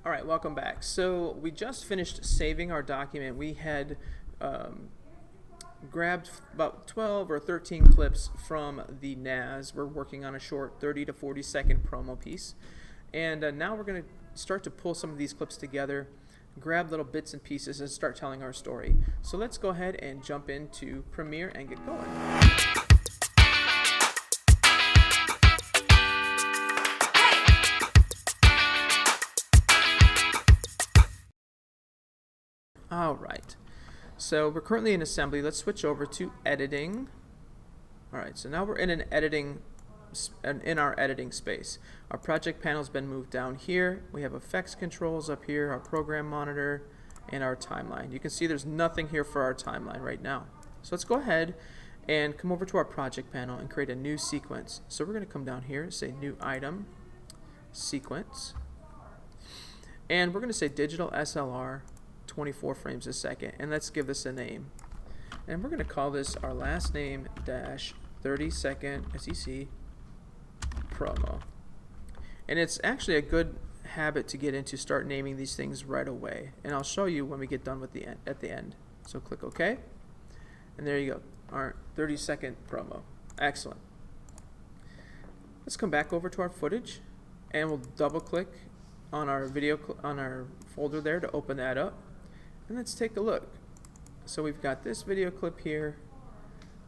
Alright, welcome back. So we just finished saving our document. We had grabbed about 12 or 13 clips from the NAS. We're working on a short 30 to 40 second promo piece. And now we're going to start to pull some of these clips together, grab little bits and pieces, and start telling our story. So let's go ahead and jump into Premiere and get going. Alright, so we're currently in assembly. Let's switch over to editing. Alright, so now we're in our editing space. Our project panel's been moved down here. We have effects controls up here, our program monitor, and our timeline. You can see there's nothing here for our timeline right now. So let's go ahead and come over to our project panel and create a new sequence. So we're going to come down here, say new item, sequence, and we're going to say digital SLR 24 frames a second, and let's give this a name, and we're going to call this our last name dash 30 second SEC promo. And it's actually a good habit to get into, start naming these things right away, and I'll show you when we get done with the end, at the end. So click OK, and there you go, our 30-second promo. Excellent. Let's come back over to our footage, and we'll double click on our video on our folder there to open that up. And let's take a look. So we've got this video clip here.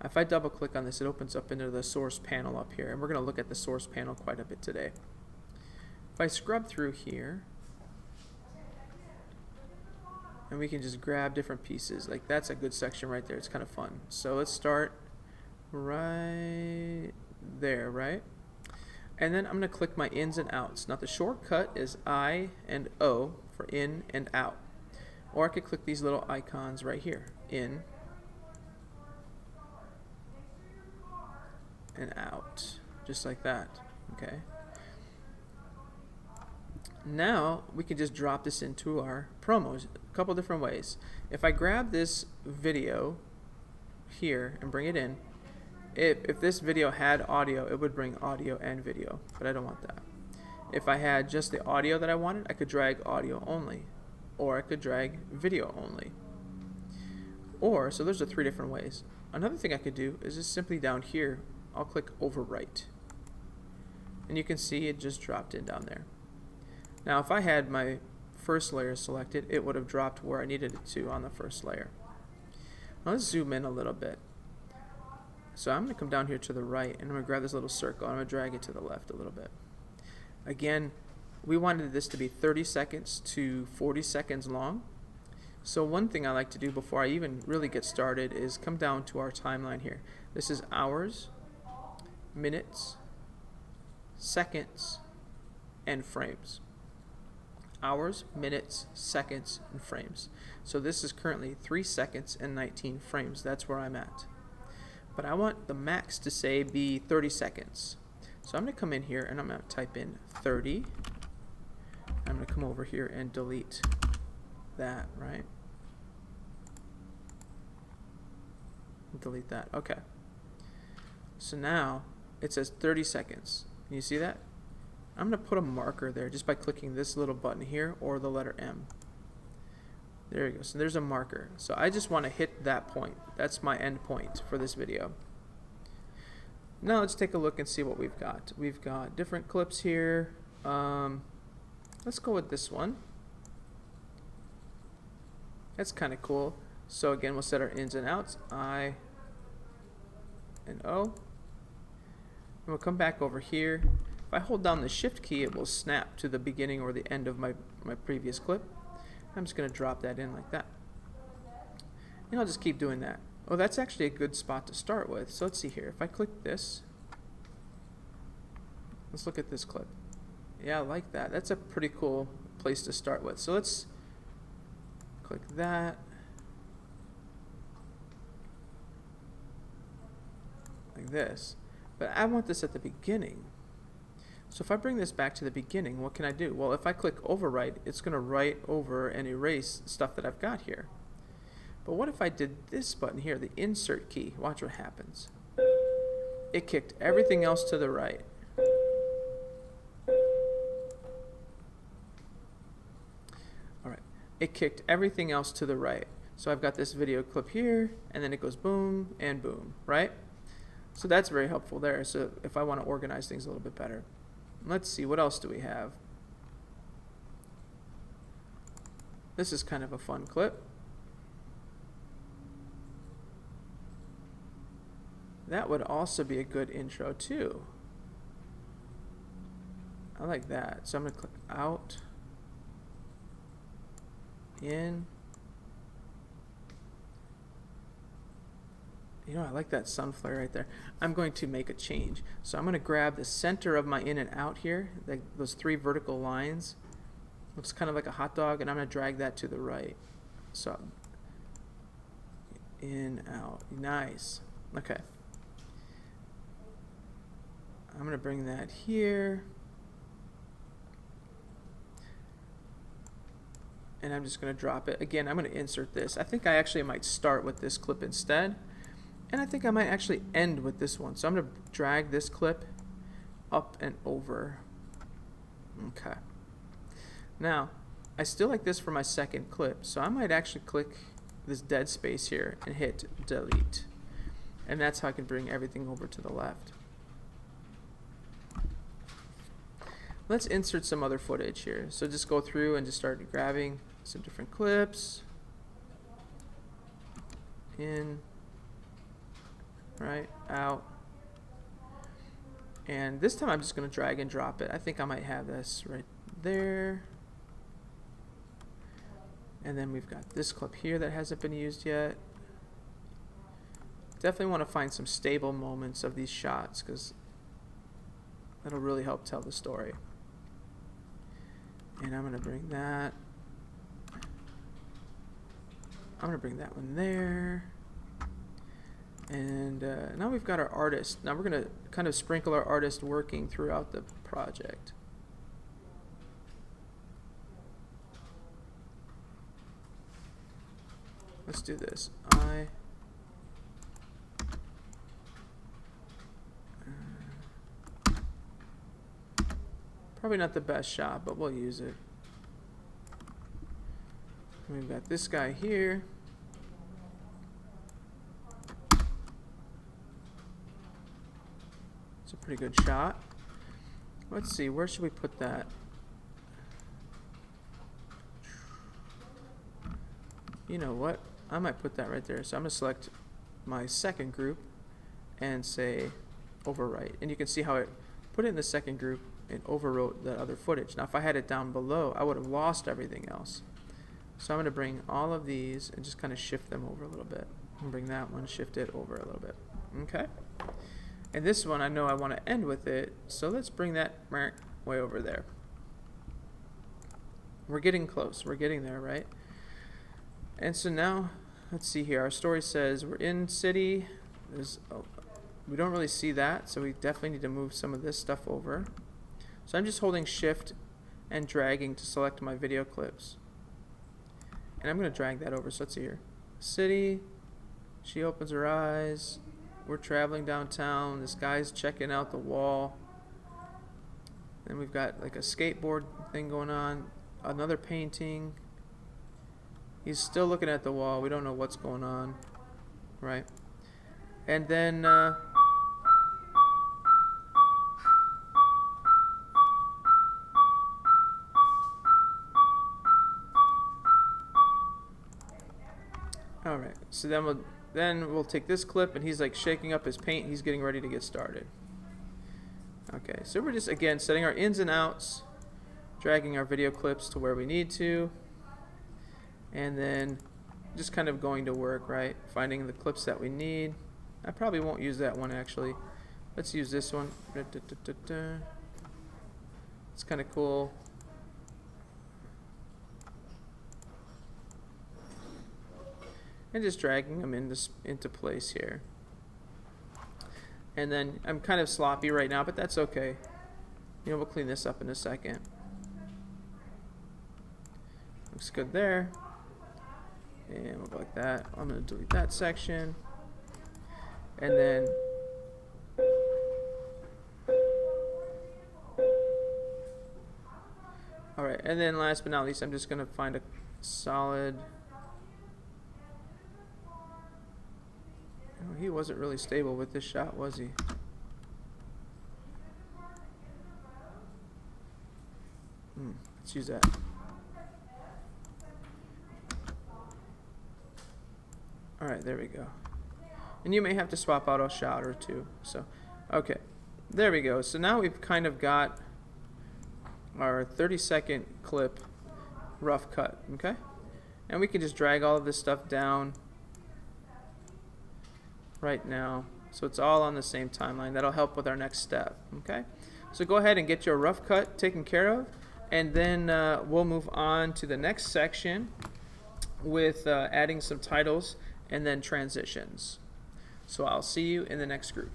If I double click on this, it opens up into the source panel up here, and we're going to look at the source panel quite a bit today. If I scrub through here, and we can just grab different pieces, like that's a good section right there. It's kind of fun. So let's start right there, right? And then I'm going to click my ins and outs. Now the shortcut is I and O for in and out. Or I could click these little icons right here, in and out, just like that. Okay. Now we can just drop this into our promos a couple different ways. If I grab this video here and bring it in, if this video had audio, it would bring audio and video, but I don't want that. If I had just the audio that I wanted, I could drag audio only, or I could drag video only. Or, so those are three different ways. Another thing I could do is just simply down here, I'll click overwrite. And you can see it just dropped in down there. Now if I had my first layer selected, it would have dropped where I needed it to on the first layer. Now let's zoom in a little bit. So I'm going to come down here to the right, and I'm going to grab this little circle, and I'm going to drag it to the left a little bit. Again, we wanted this to be 30 seconds to 40 seconds long. So one thing I like to do before I even really get started is come down to our timeline here. This is hours, minutes, seconds, and frames. Hours, minutes, seconds, and frames. So this is currently 3 seconds and 19 frames. That's where I'm at. But I want the max to say be 30 seconds. So I'm going to come in here and I'm going to type in 30. I'm going to come over here and delete that, right? Delete that. Okay. So now it says 30 seconds. Can you see that? I'm going to put a marker there just by clicking this little button here or the letter M. There you go. So there's a marker. So I just want to hit that point. That's my end point for this video. Now let's take a look and see what we've got. We've got different clips here. Let's go with this one. That's kind of cool. So again, we'll set our ins and outs, I and O. And we'll come back over here. If I hold down the shift key, it will snap to the beginning or the end of my previous clip. I'm just going to drop that in like that. And I'll just keep doing that. Oh, that's actually a good spot to start with. So let's see here. If I click this, let's look at this clip. Yeah, I like that. That's a pretty cool place to start with. So let's click that. Like this. But I want this at the beginning. So if I bring this back to the beginning, what can I do? Well, if I click overwrite, it's going to write over and erase stuff that I've got here. But what if I did this button here, the insert key? Watch what happens. It kicked everything else to the right. it kicked everything else to the right. So I've got this video clip here, and then it goes boom and boom, right? So that's very helpful there. So if I want to organize things a little bit better. Let's see, what else do we have? This is kind of a fun clip. That would also be a good intro too. I like that. So I'm going to click out, in. You know, I like that sun flare right there. I'm going to make a change. So I'm going to grab the center of my in and out here, those 3 vertical lines. Looks kind of like a hot dog, and I'm going to drag that to the right. So in, out. Nice. Okay. I'm going to bring that here. And I'm just going to drop it. Again, I'm going to insert this. I think I actually might start with this clip instead. And I think I might actually end with this one. So I'm going to drag this clip up and over. Okay. Now, I still like this for my second clip. So I might actually click this dead space here and hit delete. And that's how I can bring everything over to the left. Let's insert some other footage here. So just go through and just start grabbing some different clips. In, right, out. And this time I'm just going to drag and drop it. I think I might have this right there. And then we've got this clip here that hasn't been used yet. Definitely want to find some stable moments of these shots because that'll really help tell the story. And I'm going to bring that. I'm going to bring that one there. And now we've got our artist. Now we're going to kind of sprinkle our artist working throughout the project. Let's do this. Probably not the best shot, but we'll use it. We've got this guy here. It's a pretty good shot. Let's see, where should we put that? You know what? I might put that right there. So I'm going to select my second group and say overwrite. And you can see how it put it in the second group and overwrote the other footage. Now if I had it down below, I would have lost everything else. So I'm going to bring all of these and just kind of shift them over a little bit. And bring that one, shift it over a little bit. Okay. And this one I know I want to end with it, so let's bring that way over there. We're getting close. We're getting there, right? And so now, let's see here. Our story says we're in city. We don't really see that, so we definitely need to move some of this stuff over. So I'm just holding shift and dragging to select my video clips. And I'm going to drag that over. So let's see here. City. She opens her eyes. We're traveling downtown. This guy's checking out the wall. Then we've got like a skateboard thing going on. Another painting. He's still looking at the wall. We don't know what's going on. Right? And then alright, so then we'll take this clip and he's like shaking up his paint. He's getting ready to get started. Okay, so we're just again setting our ins and outs, dragging our video clips to where we need to, and then just kind of going to work, right? Finding the clips that we need. I probably won't use that one actually. Let's use this one. It's kind of cool. And just dragging them into place here. And then I'm kind of sloppy right now, but that's okay. You know, we'll clean this up in a second. Looks good there. And we'll go like that. I'm going to delete that section. And then alright, and then last but not least, I'm just going to find solid. Oh, he wasn't really stable with this shot, was he? Let's use that. Alright, there we go. And you may have to swap out a shot or two. So, okay. There we go. So now we've kind of got our 30-second clip rough cut, okay? And we can just drag all of this stuff down right now, so it's all on the same timeline. That'll help with our next step, okay? So go ahead and get your rough cut taken care of, and then we'll move on to the next section with adding some titles and then transitions. So I'll see you in the next group.